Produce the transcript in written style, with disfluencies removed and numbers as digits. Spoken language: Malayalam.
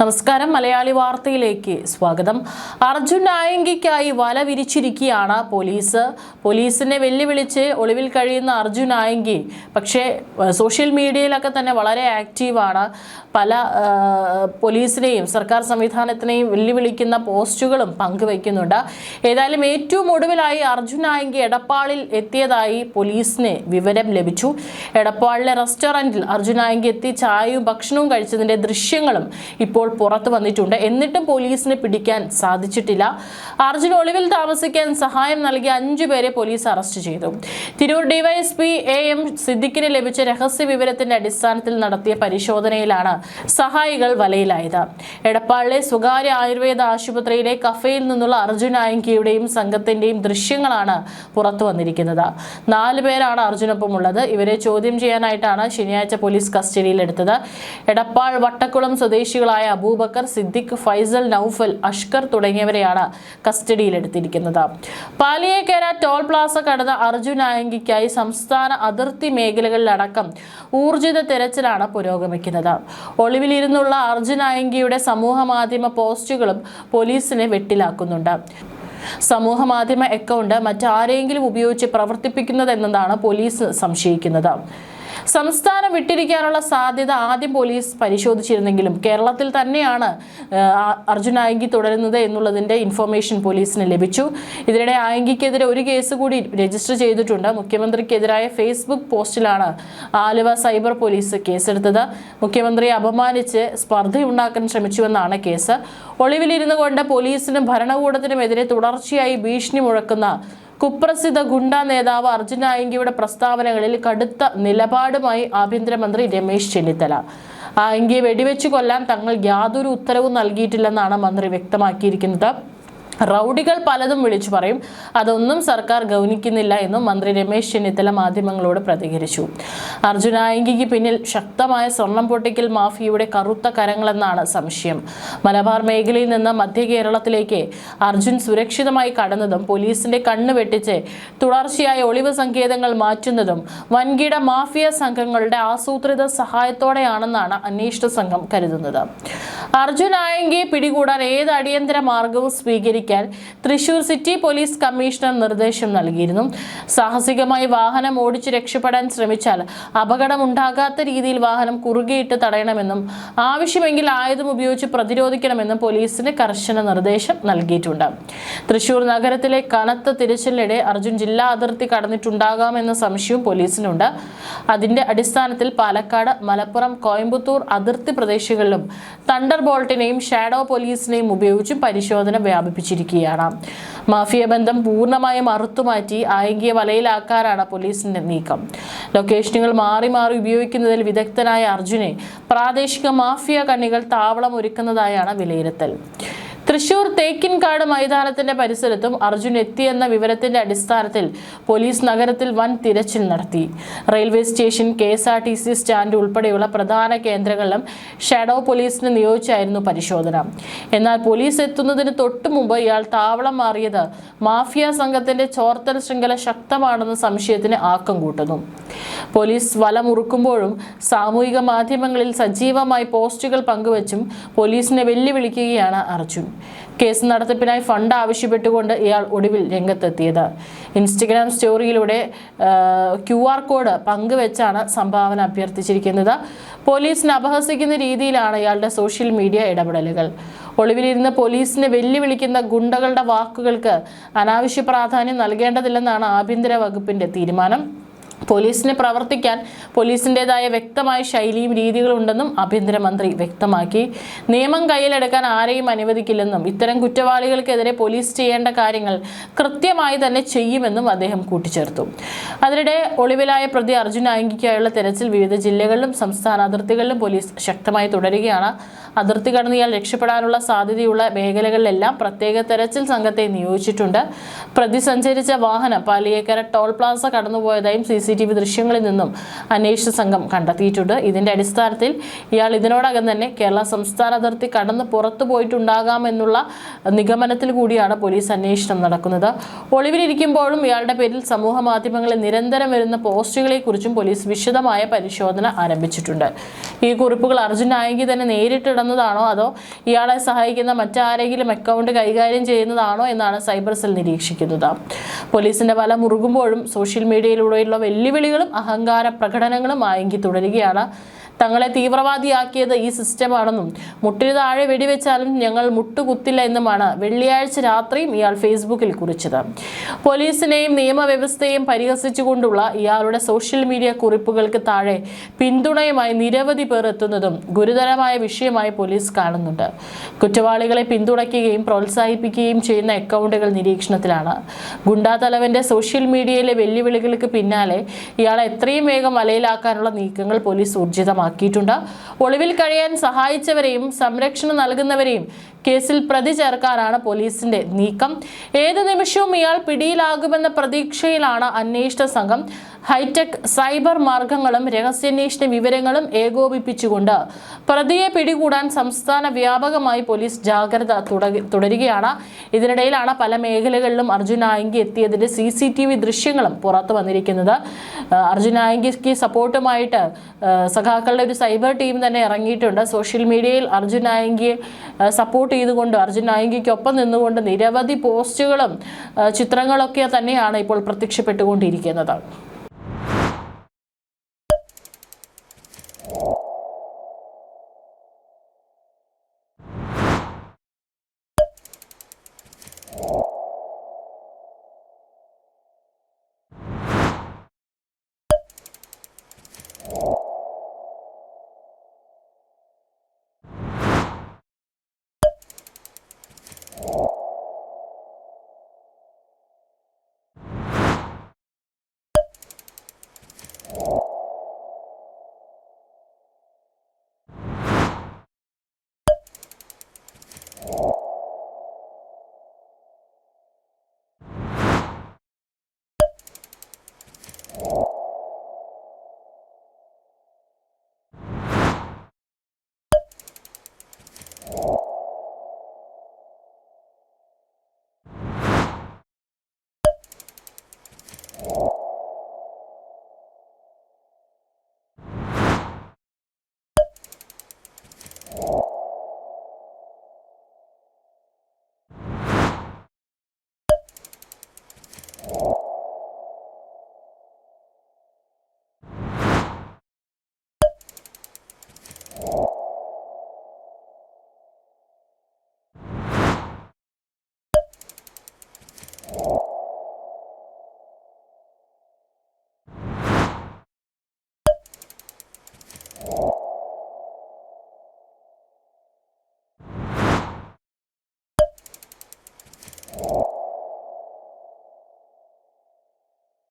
നമസ്കാരം, മലയാളി വാർത്തയിലേക്ക് സ്വാഗതം. അർജുൻ നായങ്കിക്കായി വല വിരിച്ചിരിക്കുകയാണ് പോലീസിനെ വെല്ലുവിളിച്ച് ഒളിവിൽ കഴിയുന്ന അർജുൻ നായങ്കി പക്ഷേ സോഷ്യൽ മീഡിയയിലൊക്കെ തന്നെ വളരെ ആക്റ്റീവാണ്. പല പോലീസിനെയും സർക്കാർ സംവിധാനത്തിനെയും വെല്ലുവിളിക്കുന്ന പോസ്റ്റുകളും പങ്കുവയ്ക്കുന്നുണ്ട്. ഏതായാലും ഏറ്റവും ഒടുവിലായി അർജുൻ നായങ്കി എടപ്പാളിൽ എത്തിയതായി പോലീസിന് വിവരം ലഭിച്ചു. എടപ്പാളിലെ റെസ്റ്റോറൻറ്റിൽ അർജുൻ നായങ്കി എത്തി ചായയും ഭക്ഷണവും കഴിച്ചതിന്റെ ദൃശ്യങ്ങളും ഇപ്പോൾ പുറത്തു വന്നിട്ടുണ്ട്. എന്നിട്ടും പോലീസിന് പിടിക്കാൻ സാധിച്ചിട്ടില്ല. അർജുൻ ഒളിവിൽ താമസിക്കാൻ സഹായം നൽകിയ 5 പേരെ പോലീസ് അറസ്റ്റ് ചെയ്തു. തിരൂർ ഡിവൈഎസ്പി AM സിദ്ദിഖിന് ലഭിച്ച രഹസ്യ വിവരത്തിന്റെ അടിസ്ഥാനത്തിൽ നടത്തിയ പരിശോധനയിലാണ് സഹായികൾ വലയിലായത്. എടപ്പാളിലെ സ്വകാര്യ ആയുർവേദ ആശുപത്രിയിലെ കഫയിൽ നിന്നുള്ള അർജുൻ നായങ്കിയുടെയും സംഘത്തിന്റെയും ദൃശ്യങ്ങളാണ് പുറത്തു വന്നിരിക്കുന്നത്. 4 പേരാണ് അർജുനൊപ്പം ഉള്ളത്. ഇവരെ ചോദ്യം ചെയ്യാനായിട്ടാണ് ശനിയാഴ്ച പോലീസ് കസ്റ്റഡിയിലെടുത്തത്. എടപ്പാൾ വട്ടക്കുളം സ്വദേശികളായ അബൂബക്കർ, സിദ്ദിഖ്, ഫൈസൽ, നൌഫൽ, അഷ്കർ തുടങ്ങിയവരെയാണ് കസ്റ്റഡിയിലെടുത്തിരിക്കുന്നത്. പാലിയേക്കര ടോൾ പ്ലാസ കടന്ന അർജുൻ നായങ്കിക്കായി സംസ്ഥാന അതിർത്തി മേഖലകളിലടക്കം ഊർജിത തെരച്ചിലാണ് പുരോഗമിക്കുന്നത്. ഒളിവിലിരുന്നുള്ള അർജുൻ നായങ്കിയുടെ സമൂഹ മാധ്യമ പോസ്റ്റുകളും പോലീസിനെ വെട്ടിലാക്കുന്നുണ്ട്. സമൂഹ മാധ്യമ അക്കൗണ്ട് മറ്റാരെങ്കിലും ഉപയോഗിച്ച് പ്രവർത്തിപ്പിക്കുന്നതെന്നതാണ് പോലീസ് സംശയിക്കുന്നത്. സംസ്ഥാനം വിട്ടിരിക്കാനുള്ള സാധ്യത ആദ്യം പോലീസ് പരിശോധിച്ചിരുന്നെങ്കിലും കേരളത്തിൽ തന്നെയാണ് അർജുൻ നായങ്കി തുടരുന്നത് എന്നുള്ളതിന്റെ ഇൻഫർമേഷൻ പോലീസിന് ലഭിച്ചു. ഇതിനിടെ നായങ്കിക്കെതിരെ ഒരു കേസ് കൂടി രജിസ്റ്റർ ചെയ്തിട്ടുണ്ട്. മുഖ്യമന്ത്രിക്കെതിരായ ഫേസ്ബുക്ക് പോസ്റ്റിലാണ് ആലുവ സൈബർ പോലീസ് കേസെടുത്തത്. മുഖ്യമന്ത്രിയെ അപമാനിച്ച് സ്പർദ്ധയുണ്ടാക്കാൻ ശ്രമിച്ചുവെന്നാണ് കേസ്. ഒളിവിലിരുന്നു കൊണ്ട് പോലീസിനും ഭരണകൂടത്തിനുമെതിരെ തുടർച്ചയായി ഭീഷണി മുഴക്കുന്ന കുപ്രസിദ്ധ ഗുണ്ട നേതാവ് അർജുൻ നായങ്കിയുടെ പ്രസ്താവനകളിൽ കടുത്ത നിലപാടുമായി ആഭ്യന്തരമന്ത്രി രമേശ് ചെന്നിത്തല. നായങ്കിയെ വെടിവെച്ചു കൊല്ലാൻ തങ്ങൾ യാതൊരു ഉത്തരവും നൽകിയിട്ടില്ലെന്നാണ് മന്ത്രി വ്യക്തമാക്കിയിരിക്കുന്നത്. റൗഡികൾ പലതും വിളിച്ചു പറയും, അതൊന്നും സർക്കാർ ഗൗനിക്കുന്നില്ല എന്നും മന്ത്രി രമേശ് ചെന്നിത്തല മാധ്യമങ്ങളോട് പ്രതികരിച്ചു. അർജുൻ നായങ്കിക്ക് പിന്നിൽ ശക്തമായ സ്വർണം പൊട്ടിക്കൽ മാഫിയയുടെ കറുത്ത കരങ്ങളെന്നാണ് സംശയം. മലബാർ മേഖലയിൽ നിന്ന് മധ്യ കേരളത്തിലേക്ക് അർജുൻ സുരക്ഷിതമായി കടന്നതും പോലീസിന്റെ കണ്ണ് വെട്ടിച്ച് തുടർച്ചയായ ഒളിവ് സങ്കേതങ്ങൾ മാറ്റുന്നതും വൻകിട മാഫിയ സംഘങ്ങളുടെ ആസൂത്രിത സഹായത്തോടെയാണെന്നാണ് അന്വേഷണ സംഘം കരുതുന്നത്. അർജുൻ നായങ്കിയെ പിടികൂടാൻ ഏത് അടിയന്തര മാർഗവും സ്വീകരിക്കും തൃശൂർ സിറ്റി പോലീസ് കമ്മീഷണർ നിർദ്ദേശം നൽകിയിരുന്നു. സാഹസികമായി വാഹനം ഓടിച്ച് രക്ഷപ്പെടാൻ ശ്രമിച്ചാൽ അപകടമുണ്ടാകാത്ത രീതിയിൽ വാഹനം കുറുകെയിട്ട് തടയണമെന്നും ആവശ്യമെങ്കിൽ ആയുധം ഉപയോഗിച്ച് പ്രതിരോധിക്കണമെന്നും പോലീസിന് കർശന നിർദ്ദേശം നൽകിയിട്ടുണ്ട്. തൃശൂർ നഗരത്തിലെ കനത്ത തിരച്ചിലിനിടെ അർജുൻ ജില്ലാ അതിർത്തി കടന്നിട്ടുണ്ടാകാമെന്ന സംശയവും പോലീസിനുണ്ട്. അതിന്റെ അടിസ്ഥാനത്തിൽ പാലക്കാട്, മലപ്പുറം, കോയമ്പത്തൂർ അതിർത്തി പ്രദേശങ്ങളിലും തണ്ടർ ബോൾട്ടിനെയും ഷാഡോ പോലീസിനെയും ഉപയോഗിച്ചും പരിശോധന വ്യാപിപ്പിച്ചു. മാഫിയ ബന്ധം പൂർണ്ണമായും അറുത്തുമാറ്റി നായങ്കിയെ വലയിലാക്കാനാണ് പോലീസിന്റെ നീക്കം. ലൊക്കേഷനുകൾ മാറി മാറി ഉപയോഗിക്കുന്നതിൽ വിദഗ്ധനായ അർജുനെ പ്രാദേശിക മാഫിയ കണ്ണികൾ താവളം ഒരുക്കുന്നതായാണ് വിലയിരുത്തൽ. തൃശൂർ തേക്കിൻകാട് മൈതാനത്തിന്റെ പരിസരത്തും അർജുൻ എത്തിയെന്ന വിവരത്തിന്റെ അടിസ്ഥാനത്തിൽ പോലീസ് നഗരത്തിൽ വൻ തിരച്ചിൽ നടത്തി. റെയിൽവേ സ്റ്റേഷൻ, KSRTC സ്റ്റാൻഡ് ഉൾപ്പെടെയുള്ള പ്രധാന കേന്ദ്രങ്ങളിലും ഷാഡോ പോലീസിനെ നിയോഗിച്ചായിരുന്നു പരിശോധന. എന്നാൽ പോലീസ് എത്തുന്നതിന് തൊട്ടു മുമ്പ് ഇയാൾ താവളം മാറിയത് മാഫിയ സംഘത്തിന്റെ ചോർത്തൽ ശൃംഖല ശക്തമാണെന്ന സംശയത്തിന് ആക്കം കൂട്ടുന്നു. പോലീസ് വല മുറുക്കുമ്പോഴും സാമൂഹിക മാധ്യമങ്ങളിൽ സജീവമായി പോസ്റ്റുകൾ പങ്കുവച്ചും പോലീസിനെ വെല്ലുവിളിക്കുകയാണ് അർജുൻ. കേസ് നടത്തിപ്പിനായി ഫണ്ട് ആവശ്യപ്പെട്ടുകൊണ്ട് ഇയാൾ ഒടുവിൽ രംഗത്തെത്തിയത്. ഇൻസ്റ്റഗ്രാം സ്റ്റോറിയിലൂടെ QR കോഡ് പങ്കുവെച്ചാണ് സംഭാവന അഭ്യർത്ഥിച്ചിരിക്കുന്നത്. പോലീസിനെ അപഹസിക്കുന്ന രീതിയിലാണ് ഇയാളുടെ സോഷ്യൽ മീഡിയ ഇടപെടലുകൾ. ഒളിവിലിരുന്ന് പോലീസിനെ വെല്ലുവിളിക്കുന്ന ഗുണ്ടകളുടെ വാക്കുകൾക്ക് അനാവശ്യ പ്രാധാന്യം നൽകേണ്ടതില്ലെന്നാണ് ആഭ്യന്തര വകുപ്പിന്റെ തീരുമാനം. പോലീസിനെ പ്രവർത്തിക്കാൻ പോലീസിൻ്റെതായ വ്യക്തമായ ശൈലിയും രീതികളും ഉണ്ടെന്നും ആഭ്യന്തരമന്ത്രി വ്യക്തമാക്കി. നിയമം കയ്യിലെടുക്കാൻ ആരെയും അനുവദിക്കില്ലെന്നും ഇത്തരം കുറ്റവാളികൾക്കെതിരെ പോലീസ് ചെയ്യേണ്ട കാര്യങ്ങൾ കൃത്യമായി തന്നെ ചെയ്യുമെന്നും അദ്ദേഹം കൂട്ടിച്ചേർത്തു. അതിനിടെ ഒളിവിലായ പ്രതി അർജുൻ നായങ്കിക്കായുള്ള തെരച്ചിൽ വിവിധ ജില്ലകളിലും സംസ്ഥാന അതിർത്തികളിലും പോലീസ് ശക്തമായി തുടരുകയാണ്. അതിർത്തി കടന്ന് ഇയാൾ രക്ഷപ്പെടാനുള്ള സാധ്യതയുള്ള മേഖലകളിലെല്ലാം പ്രത്യേക തെരച്ചിൽ സംഘത്തെ നിയോഗിച്ചിട്ടുണ്ട്. പ്രതി സഞ്ചരിച്ച വാഹനം പാലിയേക്കര ടോൾ പ്ലാസ കടന്നുപോയതായും CCTV CCTV ദൃശ്യങ്ങളിൽ നിന്നും അന്വേഷണ സംഘം കണ്ടെത്തിയിട്ടുണ്ട്. ഇതിന്റെ അടിസ്ഥാനത്തിൽ ഇയാൾ ഇതിനോടകം തന്നെ കേരള സംസ്ഥാന അതിർത്തി കടന്ന് പുറത്തു പോയിട്ടുണ്ടാകാമെന്നുള്ള നിഗമനത്തിൽ കൂടിയാണ് പോലീസ് അന്വേഷണം നടക്കുന്നത്. ഒളിവിലിരിക്കുമ്പോഴും ഇയാളുടെ പേരിൽ സമൂഹ മാധ്യമങ്ങളിൽ നിരന്തരം വരുന്ന പോസ്റ്റുകളെ കുറിച്ചും പോലീസ് വിശദമായ പരിശോധന ആരംഭിച്ചിട്ടുണ്ട്. ഈ കുറിപ്പുകൾ അർജുൻ നായങ്കി തന്നെ നേരിട്ടിടുന്നതാണോ അതോ ഇയാളെ സഹായിക്കുന്ന മറ്റാരെങ്കിലും അക്കൗണ്ട് കൈകാര്യം ചെയ്യുന്നതാണോ എന്നാണ് സൈബർ സെൽ നിരീക്ഷിക്കുന്നത്. പോലീസിന്റെ വല മുറുകുമ്പോഴും സോഷ്യൽ മീഡിയയിലൂടെയുള്ള വെല്ലുവിളികളും അഹങ്കാര പ്രകടനങ്ങളും നായങ്കി തുടരുകയാണ്. തങ്ങളെ തീവ്രവാദിയാക്കിയത് ഈ സിസ്റ്റമാണെന്നും മുട്ടിന് താഴെ വെടിവെച്ചാലും ഞങ്ങൾ മുട്ടുകുത്തില്ല എന്നുമാണ് വെള്ളിയാഴ്ച രാത്രിയും ഇയാൾ ഫേസ്ബുക്കിൽ കുറിച്ചത്. പോലീസിനെയും നിയമവ്യവസ്ഥയെയും പരിഹസിച്ചുകൊണ്ടുള്ള ഇയാളുടെ സോഷ്യൽ മീഡിയ കുറിപ്പുകൾക്ക് താഴെ പിന്തുണയുമായി നിരവധി പേർ എത്തുന്നതും ഗുരുതരമായ വിഷയമായി പോലീസ് കാണുന്നുണ്ട്. കുറ്റവാളികളെ പിന്തുണയ്ക്കുകയും പ്രോത്സാഹിപ്പിക്കുകയും ചെയ്യുന്ന അക്കൗണ്ടുകൾ നിരീക്ഷണത്തിലാണ്. ഗുണ്ടാ തലവന്റെ സോഷ്യൽ മീഡിയയിലെ വെല്ലുവിളികൾക്ക് പിന്നാലെ ഇയാളെ എത്രയും വേഗം വലയിലാക്കാനുള്ള നീക്കങ്ങൾ പോലീസ് ഊർജിതമാക്കിയിട്ടുണ്ട്. ഒളിവിൽ കഴിയാൻ സഹായിച്ചവരെയും സംരക്ഷണം നൽകുന്നവരെയും കേസിൽ പ്രതി ചേർക്കാനാണ് പോലീസിന്റെ നീക്കം. ഏത് നിമിഷവും ഇയാൾ പിടിയിലാകുമെന്ന പ്രതീക്ഷയിലാണ് അന്വേഷണ സംഘം. ഹൈടെക് സൈബർ മാർഗങ്ങളും രഹസ്യാന്വേഷണ വിവരങ്ങളും ഏകോപിപ്പിച്ചുകൊണ്ട് പ്രതിയെ പിടികൂടാൻ സംസ്ഥാന വ്യാപകമായി പോലീസ് ജാഗ്രത തുടരുകയാണ്. ഇതിനിടയിലാണ് പല മേഖലകളിലും അർജുൻ നായങ്കി എത്തിയതിന്റെ CCTV ദൃശ്യങ്ങളും പുറത്തു വന്നിരിക്കുന്നത്. അർജുൻ നായങ്കിക്ക് സപ്പോർട്ടുമായിട്ട് സഖാക്കളുടെ ഒരു സൈബർ ടീം തന്നെ ഇറങ്ങിയിട്ടുണ്ട്. സോഷ്യൽ മീഡിയയിൽ അർജുൻ നായങ്കിയെ സപ്പോർട്ട് ചെയ്തുകൊണ്ട് അർജുൻ നായങ്കിക്കൊപ്പം നിന്നുകൊണ്ട് നിരവധി പോസ്റ്റുകളും ചിത്രങ്ങളൊക്കെ തന്നെയാണ് ഇപ്പോൾ പ്രത്യക്ഷപ്പെട്ടുകൊണ്ടിരിക്കുന്നത്.